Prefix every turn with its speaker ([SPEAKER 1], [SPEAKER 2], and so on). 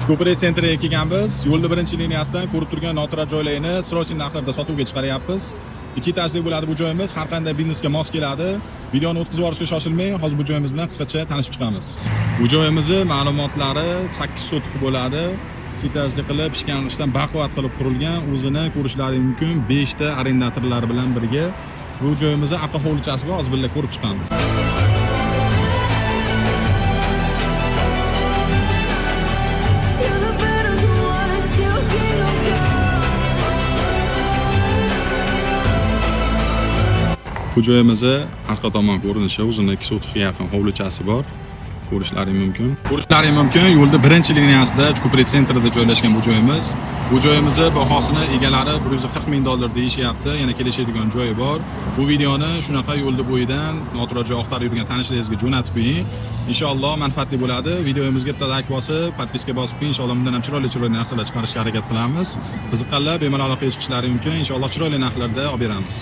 [SPEAKER 1] Ko'prik sentriga kelganmiz. Yo'lning birinchi liniyasidan ko'rib turgan noturar joylarni srochniy narxlarda sotuvga chiqaryapmiz. 2 etajli bo'ladi bu joyimiz, har qanday biznesga mos keladi. Videoni o'tkazib yuborishga shoshilmang, hozir bu joyimiz bilan qisqacha tanishib chiqamiz. Bu joyimizning ma'lumotlari 8 sotix bo'ladi. 2 etajli qilib, ishkan baquvvat qilib qurilgan, o'zini ko'rishlaringiz mumkin 5 ta arendatorlar bilan birga. Bu joyimizning orqa hovlichasi bor, hozir birga ko'rib chiqamiz. Bu joyimizda orqa tomon ko'rinishi o'zini 2 sotixga yaqin hovlichasi bor. Ko'rishlaringiz mumkin. Yo'lda birinchi liniyasida ko'prik sentrida joylashgan bu joyimiz. Bu joyimizning bahosini egalari $140 ming deyishyapti. Yana kelishadigan joyi bor. Bu videoni shunaqa yo'lda bo'yidan noturar joy oqtarib yurgan tanishlaringizga jo'natib qo'ying. Inshaalloh manfaatli bo'ladi. Videomizga bitta like bosib, podpiska bosib, inshaalloh bundan ham chiroyli narsalar chiqarishga harakat qilamiz. Qiziqqanlar bemalol aloqaga chiqishlari mumkin. Inshaalloh chiroyli narxlarda olib beramiz.